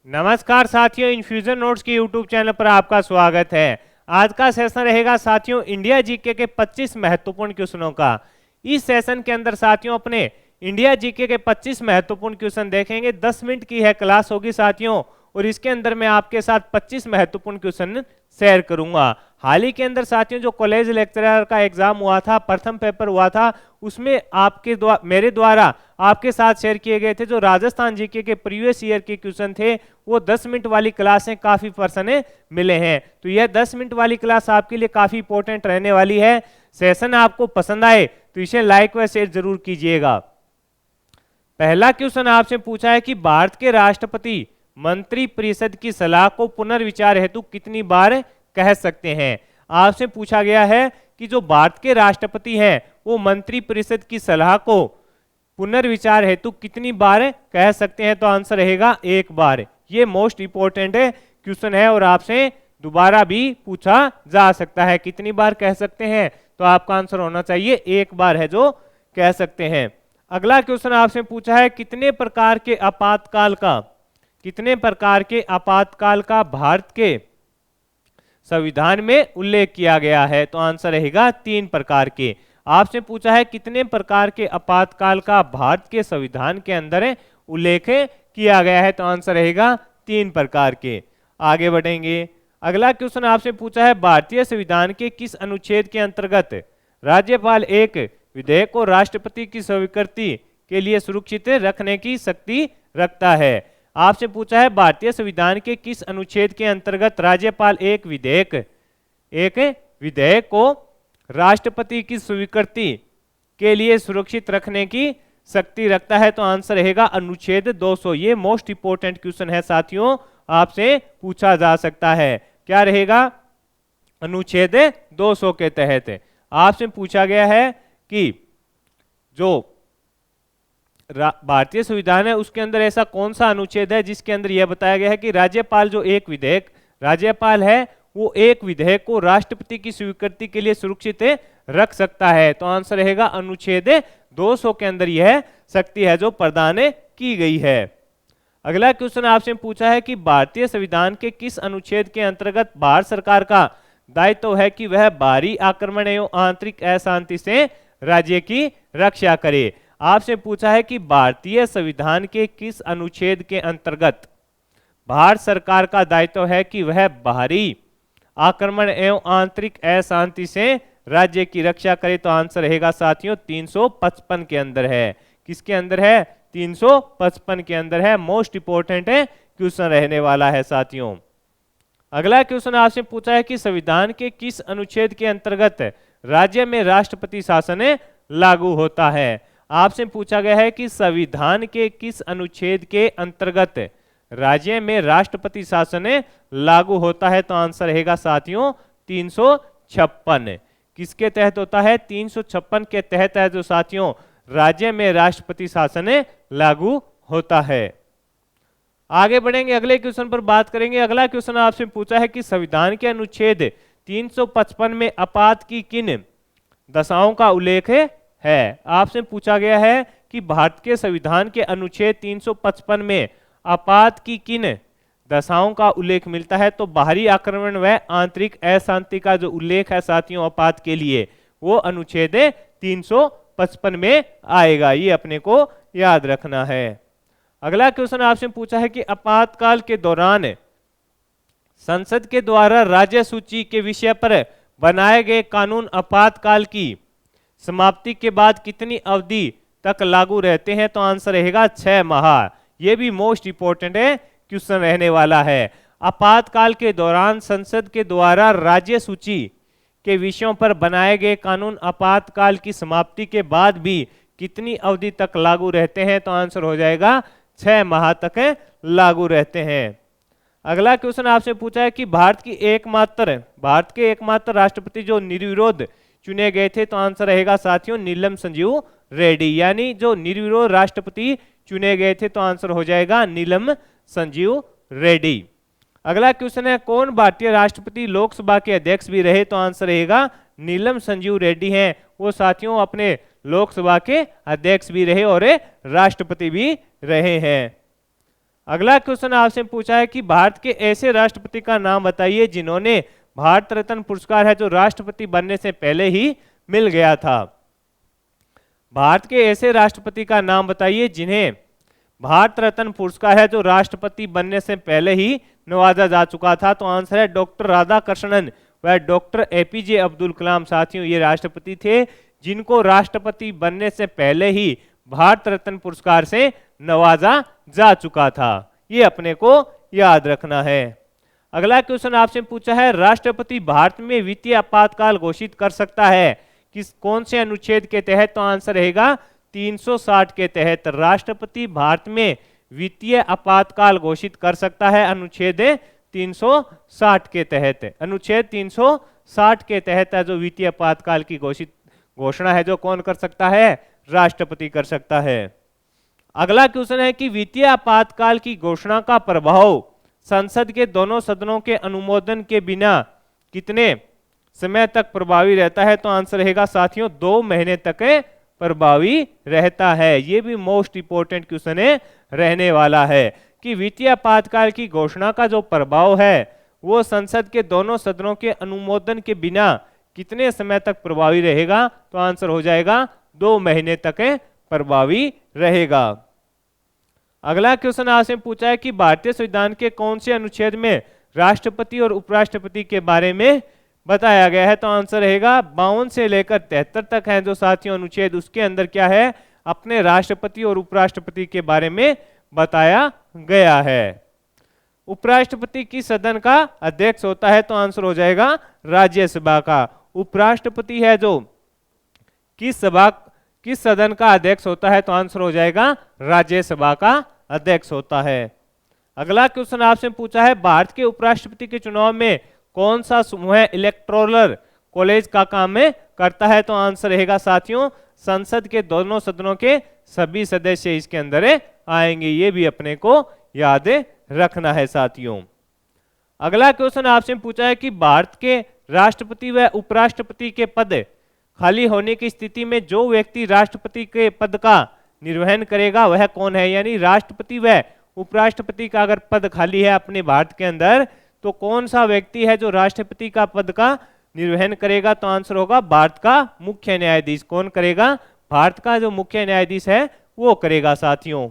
नमस्कार साथियों, infusion notes के यूट्यूब चैनल पर आपका स्वागत है। आज का सेशन रहेगा साथियों इंडिया जीके के 25 महत्वपूर्ण क्वेश्चनों का। इस सेशन के अंदर साथियों अपने इंडिया जीके के 25 महत्वपूर्ण क्वेश्चन देखेंगे। 10 मिनट की है क्लास होगी साथियों, और इसके अंदर मैं आपके साथ 25 महत्वपूर्ण क्वेश्चन शेयर करूंगा। हाल ही के अंदर साथियों जो कॉलेज लेक्चरर का एग्जाम हुआ था, प्रथम पेपर हुआ था, उसमें मेरे द्वारा आपके साथ शेयर किए गए थे जो राजस्थान जीके के प्रीवियस ईयर के क्वेश्चन थे। वो 10 मिनट वाली क्लासें काफी पर्सन मिले हैं, तो यह 10 मिनट वाली क्लास आपके लिए काफी इंपॉर्टेंट रहने वाली है। सेशन आपको पसंद आए तो इसे लाइक व शेयर जरूर कीजिएगा। पहला क्वेश्चन आपसे पूछा है कि भारत के राष्ट्रपति मंत्री परिषद की सलाह को पुनर्विचार हेतु कितनी बार कह सकते हैं। आपसे पूछा गया है कि जो भारत के राष्ट्रपति हैं वो मंत्री परिषद की सलाह को पुनर्विचार हेतु कितनी बार कह सकते हैं, तो आंसर रहेगा एक बार। ये मोस्ट इंपॉर्टेंट क्वेश्चन है और आपसे दोबारा भी पूछा जा सकता है। कितनी बार कह सकते हैं, तो आपका आंसर होना चाहिए एक बार है जो कह सकते हैं। अगला क्वेश्चन आपसे पूछा है कितने प्रकार के आपातकाल का भारत के संविधान में उल्लेख किया गया है, तो आंसर रहेगा 3 प्रकार के। आपसे पूछा है कितने प्रकार के आपातकाल का भारत के संविधान के अंदर उल्लेख किया गया है, तो आंसर रहेगा 3 प्रकार के। आगे बढ़ेंगे। अगला क्वेश्चन आपसे पूछा है भारतीय संविधान के किस अनुच्छेद के अंतर्गत राज्यपाल एक विधेयक को राष्ट्रपति की स्वीकृति के लिए सुरक्षित रखने की शक्ति रखता है। आपसे पूछा है भारतीय संविधान के किस अनुच्छेद के अंतर्गत राज्यपाल एक विधेयक को राष्ट्रपति की स्वीकृति के लिए सुरक्षित रखने की शक्ति रखता है, तो आंसर रहेगा अनुच्छेद 200। ये मोस्ट इंपोर्टेंट क्वेश्चन है साथियों, आपसे पूछा जा सकता है। क्या रहेगा? अनुच्छेद 200 के तहत आपसे पूछा गया है कि जो भारतीय संविधान है उसके अंदर ऐसा कौन सा अनुच्छेद है जिसके अंदर यह बताया गया है कि राज्यपाल है वो एक विधेयक को राष्ट्रपति की स्वीकृति के लिए सुरक्षित रख सकता है, तो आंसर रहेगा अनुच्छेद 200 के अंदर यह शक्ति है जो प्रदान की गई है। अगला क्वेश्चन आपसे पूछा है कि भारतीय संविधान के किस अनुच्छेद के अंतर्गत भारत सरकार का दायित्व है कि वह बाहरी आक्रमण एवं आंतरिक अशांति से राज्य की रक्षा करे। आपसे पूछा है कि भारतीय संविधान के किस अनुच्छेद के अंतर्गत भारत सरकार का दायित्व है कि वह बाहरी आक्रमण एवं आंतरिक अशांति से राज्य की रक्षा करे, तो आंसर रहेगा साथियों 355 के अंदर है। किसके अंदर है? 355 के अंदर है। मोस्ट इंपोर्टेंट क्वेश्चन रहने वाला है साथियों। अगला क्वेश्चन आपसे पूछा है कि संविधान के किस अनुच्छेद के अंतर्गत राज्य में राष्ट्रपति शासन लागू होता है। आपसे पूछा गया है कि संविधान के किस अनुच्छेद के अंतर्गत राज्य में राष्ट्रपति शासन लागू होता है, तो आंसर रहेगा साथियों 356। किसके तहत होता है? 356 के तहत है जो साथियों राज्य में राष्ट्रपति शासन लागू होता है। आगे बढ़ेंगे, अगले क्वेश्चन पर बात करेंगे। अगला क्वेश्चन आपसे पूछा है कि संविधान के अनुच्छेद 355 में आपात की किन दशाओं का उल्लेख है। आपसे पूछा गया है कि भारत के संविधान के अनुच्छेद 355 में आपात की किन दशाओं का उल्लेख मिलता है, तो बाहरी आक्रमण व आंतरिक अशांति का जो उल्लेख है साथियों आपात के लिए वो अनुच्छेद 355 में आएगा। ये अपने को याद रखना है। अगला क्वेश्चन आपसे पूछा है कि आपातकाल के दौरान संसद के द्वारा राज्य सूची के विषय पर बनाए गए कानून आपातकाल की समाप्ति के बाद कितनी अवधि तक लागू रहते हैं, तो आंसर रहेगा 6 माह। यह भी मोस्ट इंपोर्टेंट क्वेश्चन रहने वाला है। आपातकाल के दौरान संसद के द्वारा राज्य सूची के विषयों पर बनाए गए कानून आपातकाल की समाप्ति के बाद भी कितनी अवधि तक लागू रहते हैं, तो आंसर हो जाएगा 6 माह तक लागू रहते हैं। अगला क्वेश्चन आपसे पूछा है कि भारत के एकमात्र राष्ट्रपति जो निर्विरोध चुने गए थे, तो आंसर रहेगा साथियों नीलम संजीव रेड्डी। यानी जो निर्विरोध राष्ट्रपति चुने गए थे, तो आंसर हो जाएगा नीलम संजीव रेड्डी। अगला क्वेश्चन है कौन भारतीय राष्ट्रपति लोकसभा के अध्यक्ष भी रहे, तो आंसर रहेगा नीलम संजीव रेड्डी हैं। वो साथियों अपने लोकसभा के अध्यक्ष भी रहे और राष्ट्रपति भी रहे हैं। अगला क्वेश्चन आपसे पूछा है कि भारत के ऐसे राष्ट्रपति का नाम बताइए जिन्होंने भारत रत्न पुरस्कार है जो राष्ट्रपति बनने से पहले ही मिल गया था। भारत के ऐसे राष्ट्रपति का नाम बताइए जिन्हें भारत रत्न पुरस्कार है जो राष्ट्रपति बनने से पहले ही नवाजा जा चुका था। तो आंसर है डॉक्टर राधाकृष्णन व डॉक्टर एपीजे अब्दुल कलाम। साथियों, ये राष्ट्रपति थे जिनको राष्ट्रपति बनने से पहले ही भारत रत्न पुरस्कार से नवाजा जा चुका था। ये अपने को याद रखना है। अगला क्वेश्चन आपसे पूछा है राष्ट्रपति भारत में वित्तीय आपातकाल घोषित कर सकता है किस कौन से अनुच्छेद के तहत? तो आंसर रहेगा 360 के तहत। राष्ट्रपति भारत में वित्तीय आपातकाल घोषित कर सकता है अनुच्छेद 360 के तहत। अनुच्छेद 360 के तहत है जो वित्तीय आपातकाल की घोषणा है जो कौन कर सकता है? राष्ट्रपति कर सकता है। अगला क्वेश्चन है कि वित्तीय आपातकाल की घोषणा का प्रभाव संसद के दोनों सदनों के अनुमोदन के बिना कितने समय तक प्रभावी रहता है? तो आंसर रहेगा साथियों 2 महीने तक प्रभावी रहता है। ये भी मोस्ट इंपोर्टेंट क्वेश्चन रहने वाला है कि वित्तीय आपातकाल की घोषणा का जो प्रभाव है वो संसद के दोनों सदनों के अनुमोदन के बिना कितने समय तक प्रभावी रहेगा? तो आंसर हो जाएगा 2 महीने तक प्रभावी रहेगा। अगला क्वेश्चन आपसे पूछा है कि भारतीय संविधान के कौन से अनुच्छेद में राष्ट्रपति और उपराष्ट्रपति के बारे में बताया गया है? तो आंसर रहेगा 52 से लेकर 73 तक है जो साथियों अनुच्छेद, उसके अंदर क्या है? अपने राष्ट्रपति और उपराष्ट्रपति के बारे में बताया गया है। उपराष्ट्रपति किस सदन का अध्यक्ष होता है? तो आंसर हो जाएगा राज्यसभा का। उपराष्ट्रपति है जो किस सदन का अध्यक्ष होता है? तो आंसर हो जाएगा राज्यसभा का अध्यक्ष होता है। अगला क्वेश्चन आपसे पूछा है भारत के उपराष्ट्रपति के चुनाव में कौन सा समूह इलेक्टोरल कॉलेज का काम करता है? तो आंसर रहेगा साथियों संसद के दोनों सदनों के सभी सदस्य इसके अंदर आएंगे। ये भी अपने को याद रखना है साथियों। अगला क्वेश्चन आपसे पूछा है कि भारत के राष्ट्रपति व उपराष्ट्रपति के पद खाली होने की स्थिति में जो व्यक्ति राष्ट्रपति के पद का निर्वहन करेगा वह कौन है? यानी राष्ट्रपति व उपराष्ट्रपति का अगर पद खाली है अपने भारत के अंदर तो कौन सा व्यक्ति है जो राष्ट्रपति का पद का निर्वहन करेगा? तो आंसर होगा भारत का मुख्य न्यायाधीश। कौन करेगा? भारत का जो मुख्य न्यायाधीश है वो करेगा साथियों।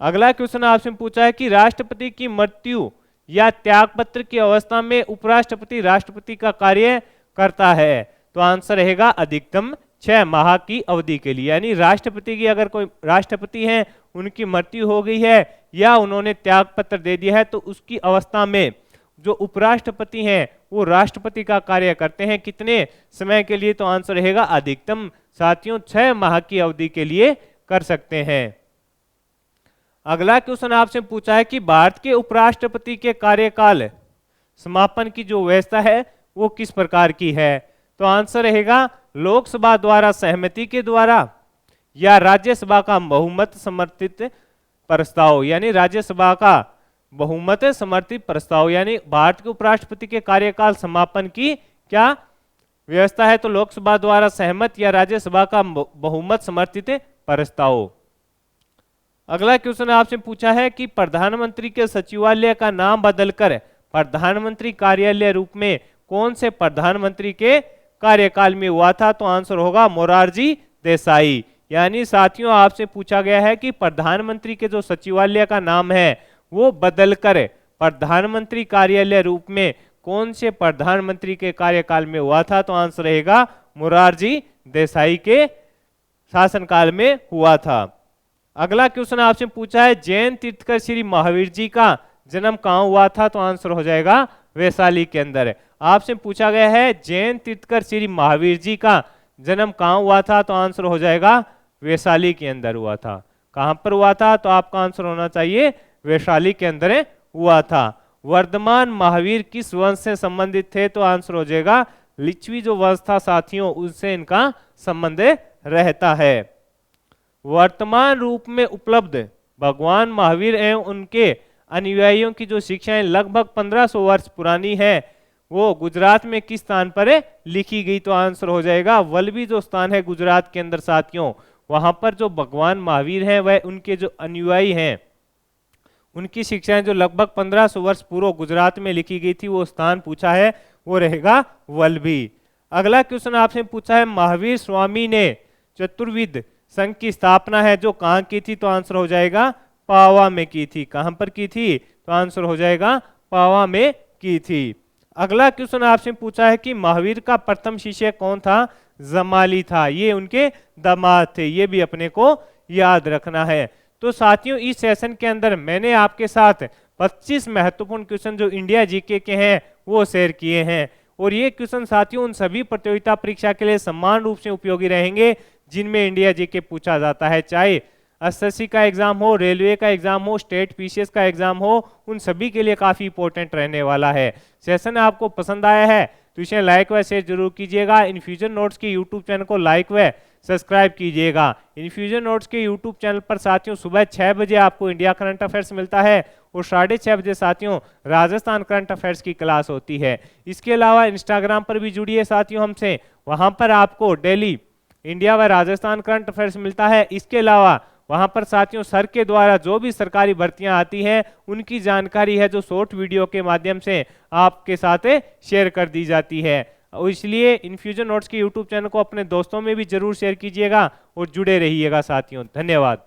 अगला क्वेश्चन आपसे पूछा है कि राष्ट्रपति की मृत्यु या त्यागपत्र की अवस्था में उपराष्ट्रपति राष्ट्रपति का कार्य करता है? तो आंसर रहेगा अधिकतम 6 माह की अवधि के लिए। यानी राष्ट्रपति की अगर कोई राष्ट्रपति हैं उनकी मृत्यु हो गई है या उन्होंने त्यागपत्र दे दिया है तो उसकी अवस्था में जो उपराष्ट्रपति हैं वो राष्ट्रपति का कार्य करते हैं कितने समय के लिए? तो आंसर रहेगा अधिकतम साथियों 6 माह की अवधि के लिए कर सकते हैं। अगला क्वेश्चन आपसे पूछा है कि भारत के उपराष्ट्रपति के कार्यकाल समापन की जो व्यवस्था है वो किस प्रकार की है? तो आंसर रहेगा लोकसभा द्वारा सहमति के द्वारा या राज्यसभा का बहुमत समर्थित प्रस्ताव। यानी राज्यसभा का बहुमत समर्थित प्रस्ताव। यानी भारत के उपराष्ट्रपति के कार्यकाल समापन की क्या व्यवस्था है? तो लोकसभा द्वारा सहमत या राज्यसभा का बहुमत समर्थित प्रस्ताव। अगला क्वेश्चन आपसे पूछा है कि प्रधानमंत्री के सचिवालय का नाम बदलकर प्रधानमंत्री कार्यालय रूप में कौन से प्रधानमंत्री के कार्यकाल में हुआ था? तो आंसर होगा मोरारजी देसाई। यानी साथियों आपसे पूछा गया है कि प्रधानमंत्री के जो सचिवालय का नाम है वो बदलकर प्रधानमंत्री कार्यालय रूप में कौन से प्रधानमंत्री के कार्यकाल में हुआ था? तो आंसर रहेगा मोरारजी देसाई के शासनकाल में हुआ था। अगला क्वेश्चन आपसे पूछा है जैन तीर्थकर श्री महावीर जी का जन्म कहाँ हुआ था? तो आंसर हो जाएगा वैशाली के अंदर। आपसे पूछा गया है जैन तीर्थकर श्री महावीर जी का जन्म कहाँ हुआ था? तो आंसर हो जाएगा वैशाली के अंदर हुआ था। कहां पर हुआ था? तो आपका आंसर होना चाहिए वैशाली के अंदर हुआ था। वर्धमान महावीर किस वंश से संबंधित थे? तो आंसर हो जाएगा लिच्छवी जो वंश था साथियों उससे इनका संबंध रहता है। वर्तमान रूप में उपलब्ध भगवान महावीर एवं उनके अनुयायियों की जो शिक्षाएं लगभग 1500 वर्ष पुरानी है वो गुजरात में किस स्थान पर लिखी गई? तो आंसर हो जाएगा वल्लभी जो स्थान है गुजरात के अंदर साथियों वहां पर जो भगवान महावीर हैं वह उनके जो अनुयायी हैं उनकी शिक्षाएं जो लगभग 1500 वर्ष पूर्व गुजरात में लिखी गई थी, वो स्थान पूछा है वो रहेगा वल्लभी। अगला क्वेश्चन आपसे पूछा है महावीर स्वामी ने चतुर्विद संघ की स्थापना है जो कहाँ की थी, तो आंसर हो जाएगा पावा में की थी। कहां पर की थी, तो आंसर हो जाएगा पावा में की थी। अगला क्वेश्चन आपसे पूछा है कि महावीर का प्रथम शिष्य कौन था, जमाली था, ये उनके दामाद थे, ये भी अपने को याद रखना है। तो साथियों इस सेशन के अंदर मैंने आपके साथ 25 महत्वपूर्ण क्वेश्चन जो इंडिया जीके के हैं वो शेयर किए हैं, और ये क्वेश्चन साथियों उन सभी प्रतियोगिता परीक्षा के लिए समान रूप से उपयोगी रहेंगे जिनमें इंडिया जीके पूछा जाता है, चाहे एसएससी का एग्जाम हो, रेलवे का एग्जाम हो, स्टेट पीसीएस का एग्जाम हो, उन सभी के लिए काफी इंपॉर्टेंट रहने वाला है। सेशन आपको पसंद आया है तो इसे लाइक व शेयर जरूर कीजिएगा। इन्फ्यूजन नोट्स के यूट्यूब चैनल को लाइक व सब्सक्राइब कीजिएगा। इन्फ्यूजन नोट्स के यूट्यूब चैनल पर साथियों सुबह 6 बजे आपको इंडिया करंट अफेयर्स मिलता है और 6:30 बजे साथियों राजस्थान करंट अफेयर्स की क्लास होती है। इसके अलावा इंस्टाग्राम पर भी जुड़िए साथियों हमसे, वहां पर आपको डेली इंडिया व राजस्थान करंट अफेयर्स मिलता है। इसके अलावा वहां पर साथियों सर के द्वारा जो भी सरकारी भर्तियां आती हैं उनकी जानकारी है जो शॉर्ट वीडियो के माध्यम से आपके साथ शेयर कर दी जाती है। और इसलिए इन्फ्यूजन नोट्स के यूट्यूब चैनल को अपने दोस्तों में भी जरूर शेयर कीजिएगा और जुड़े रहिएगा साथियों। धन्यवाद।